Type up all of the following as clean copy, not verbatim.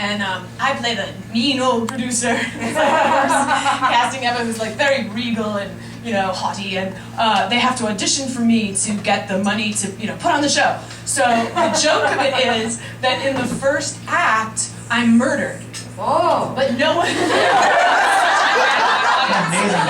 and I play the mean old producer. It's like the worst casting ever, who's like very regal and haughty, and they have to audition for me to get the money to put on the show. So the joke of it is that in the first act, I'm murdered. Oh, but no one. Amazing.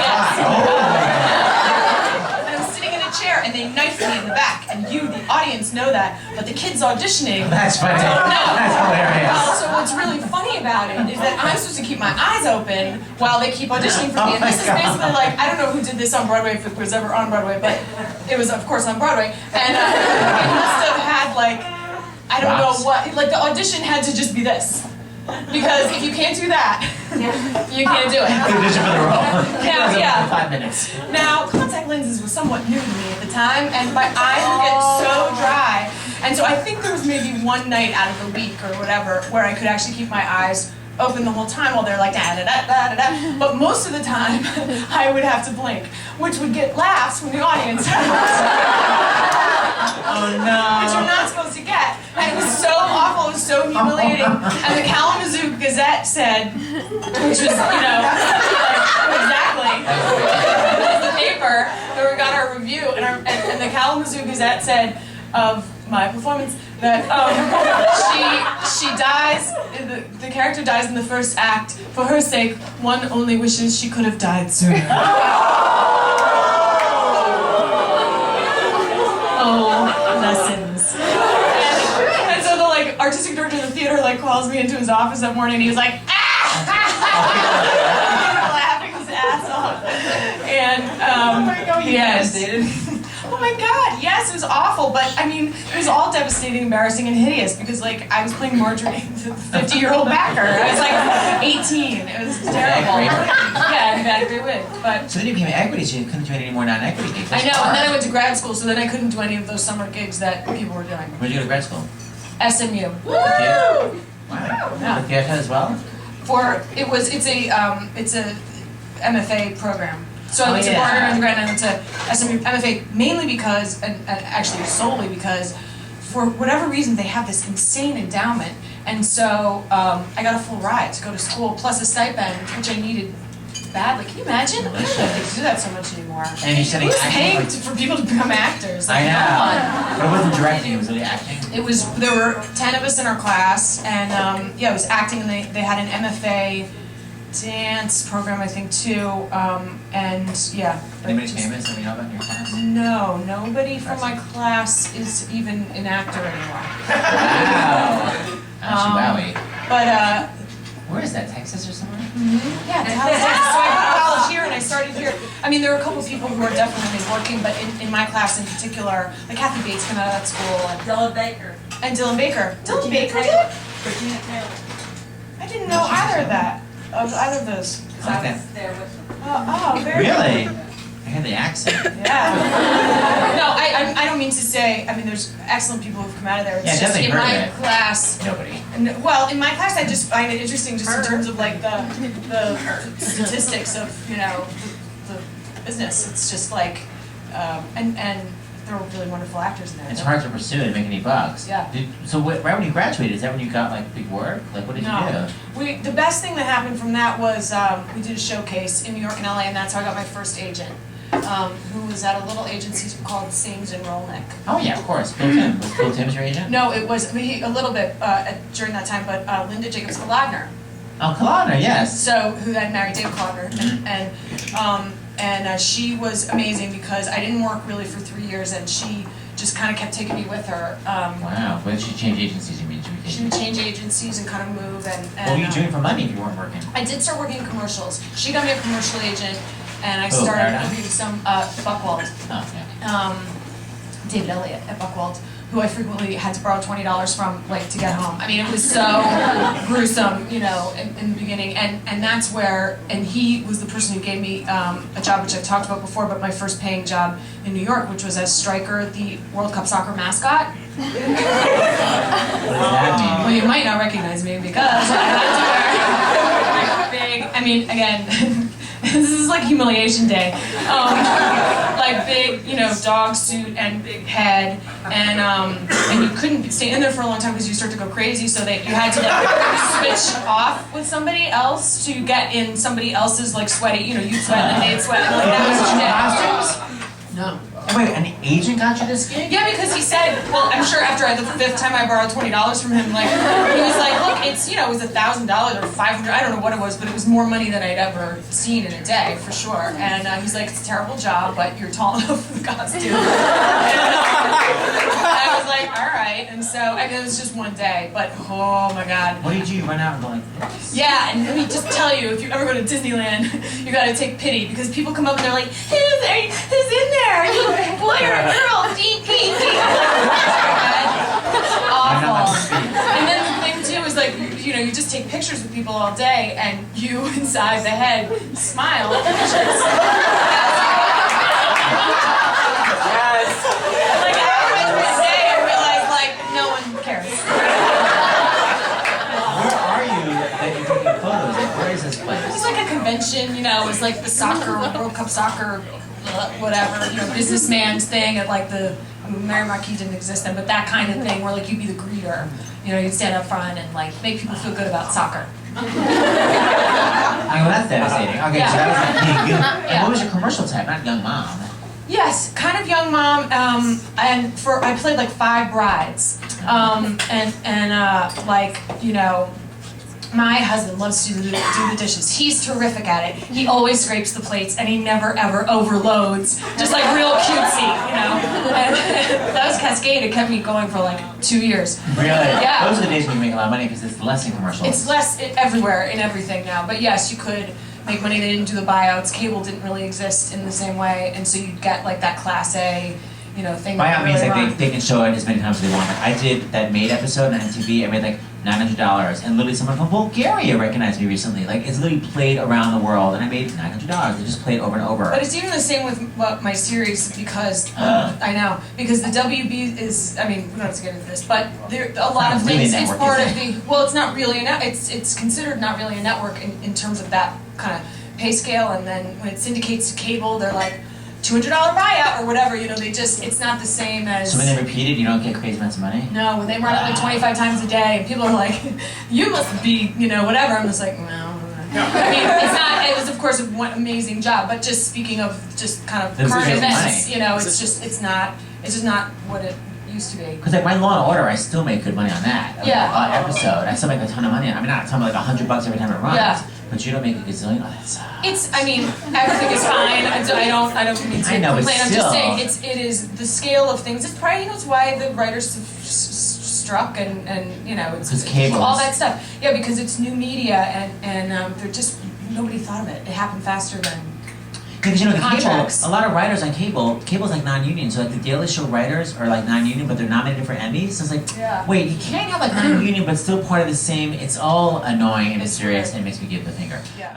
And they knifed me in the back, and you, the audience, know that, but the kids auditioning That's funny. don't know. That's hilarious. So what's really funny about it is that I'm supposed to keep my eyes open while they keep auditioning for me, and this is basically like, I don't know who did this on Broadway, if it was ever on Broadway, but it was, of course, on Broadway, and it must have had, like, I don't know what, like, the audition had to just be this. Because if you can't do that, you can't do it. Audition for the role. Yeah. 5 minutes. Now, contact lenses was somewhat new to me at the time, and my eyes would get so dry. And so I think there was maybe one night out of the week or whatever where I could actually keep my eyes open the whole time while they're like da-da-da-da-da-da. But most of the time, I would have to blink, which would get laughs from the audience. Oh no. Which you're not supposed to get. And it was so awful, it was so humiliating. And the Kalamazoo Gazette said, which was, exactly, the paper where we got our review, and the Kalamazoo Gazette said of my performance that she dies, the character dies in the first act. For her sake, one only wishes she could have died sooner. Lessons. And so the artistic director of the theater calls me into his office that morning, and he was like, laughing his ass off. And oh my God, you devastated. Oh my God, yes, it was awful, but I mean, it was all devastating, embarrassing, and hideous because I was playing Marjorie, the 50-year-old backer. I was 18. It was terrible. Yeah, I had a great wig. But so then you became equity, so you couldn't do any more non-equity gigs. I know, and then I went to grad school, so then I couldn't do any of those summer gigs that people were doing. Where'd you go to grad school? SMU. Woo! Wow. Yeah. With theater as well? It's a MFA program. So I went to Barnard undergrad and I went to SMU MFA mainly because, and actually solely because, for whatever reason they have this insane endowment, and so I got a full ride to go to school plus a stipend, which I needed badly. Can you imagine? I don't know if they do that so much anymore. And you're studying Who's acting? paying for people to become actors? I know. No one. But it wasn't directing, it was really acting? There were 10 of us in our class, and it was acting, and they had an MFA dance program, I think, too, and yeah. Anybody famous that we know about in your class? No, nobody from my class is even an actor anymore. Wow. Wowie. But, where is that, Texas or somewhere? Yeah, Dallas, Texas. So I went to college here and I started here. I mean, there were a couple of people who are definitely working, but in my class in particular, like Kathy Bates came out of that school. And Dylan Baker. Dylan Baker did? Regina Taylor. I didn't know either of that. Of either of those. Okay. There with them. Oh, very Really? good. I heard the accent. Yeah. No, I don't mean to say, I mean, there's excellent people who've come out of there. It's Yeah, just definitely in heard my of it. class. Nobody. Well, in my class, I just find it interesting just in terms of like the statistics of, the business. It's just like, and there were really wonderful actors in there. It's hard to pursue and make any bucks. Yeah. So right when you graduated, is that when you got big work? What did you do? The best thing that happened from that was we did a showcase in New York and LA, and that's how I got my first agent, who was at a little agency called Sames and Rolnick. Oh yeah, of course. Bill Tim. Was Bill Tim's your agent? No, it was a little bit during that time, but Linda Jacobs Kalodner. Oh, Kalodner, yes. So who had married Dave Kalodner, and she was amazing because I didn't work really for 3 years, and she just kind of kept taking me with her. Wow. When did she change agencies? You mean she would change agencies and kind of move and. What were you doing for money if you weren't working? I did start working in commercials. She got me a commercial agent, and I started working some Buckwald. Oh yeah. David Elliott at Buckwald, who I frequently had to borrow $20 from, to get home. I mean, it was so gruesome, in the beginning, and that's where, and he was the person who gave me a job, which I've talked about before, but my first paying job in New York, which was as Stryker, the World Cup soccer mascot. What does that mean? Well, you might not recognize me because I had to wear big, I mean, again, This is like humiliation day. Like big, dog suit and big head, and you couldn't stay in there for a long time because you start to go crazy. So that you had to like switch off with somebody else to get in somebody else's like sweaty. You'd sweat and they'd sweat. And, like, that was Costumes? No. And wait, an agent got you this gig? Yeah, because he said, well, I'm sure after the 5th time I borrowed $20 from him, like, he was like, look, it's, it was $1,000 or $500, I don't know what it was, but it was more money than I'd ever seen in a day, for sure. And he's like, it's a terrible job, but you're tall enough for the costume. And I was like, all right. And so, it was just one day, but oh my God. What did you run out and go like this? Yeah, and let me just tell you, if you ever go to Disneyland, you gotta take pity, because people come up and they're like, who's in there? Are you a boy or a girl? Beep, beep, beep. Awful. And then the thing too is like, you just take pictures with people all day, and you inside the head smile at the pictures. Yes. Like after one day, I realized like no one cares. Where are you that you're taking photos? Like, where is this place? It's like a convention, it's like the soccer, World Cup soccer, whatever, businessman's thing at like Mary Marquis didn't exist then, but that kind of thing where like you'd be the greeter, you'd stand up front and like make people feel good about soccer. I mean, that's devastating. Okay, Yeah. so that was like being good. And Yeah. what was your commercial type? Not young mom. Yes, kind of young mom, and I played like 5 brides, my husband loves to do the dishes. He's terrific at it. He always scrapes the plates, and he never ever overloads. Just like real cutesy, And that was Cascade. It kept me going for like 2 years. Really? Yeah. Those are the days when you make a lot of money because it's less in commercials. It's less everywhere in everything now. But yes, you could make money. They didn't do the buyouts. Cable didn't really exist in the same way, and so you'd get like that Class A, thing. Buyout means really like run. they can show it as many times as they want. Like, I did that Maid episode on MTV. I made like $900, and literally someone from Bulgaria recognized me recently. Like it's literally played around the world, and I made $900. They just played over and over. But it's even the same with my series because I know because the WB is. I mean, we don't have to get into this, but there a lot of really things. a It's network, part is of the. Well, it's not really a net. It's considered not really a network in terms of that kind of pay scale. And then when it syndicates to cable, they're like $200 buyout or whatever. They just it's not the same as. So when they repeat it, you don't get crazy amounts of money? No, when they run it like 25 times a day, and people are like, "You must be, whatever." I'm just like, no. I mean, it's not. It was, of course, an amazing job, but just speaking of just kind of There's current just events, money. it's just not what it used to be. Because like my Law and Order, I still make good money on that. Yeah. Episode, I still make a ton of money. I mean, not a ton, but like $100 every time it runs. Yeah. But you don't make a gazillion. Oh, that sucks. It's. I mean, everything is fine. I don't mean to I know, but complain. I'm just still. saying it is the scale of things. It's probably it's why the writers have struck and it's Because cable all is- that stuff. Yeah, because it's new media and they're just nobody thought of it. It happened faster than. Because the cable, Contracts. a lot of writers on cable's like non-union. So like the Daily Show writers are like non-union, but they're nominated for Emmys. So it's like, Yeah. wait, you can't have like non-union, but still part of the same. It's all annoying and It's mysterious, weird. and it makes me give the finger. Yeah.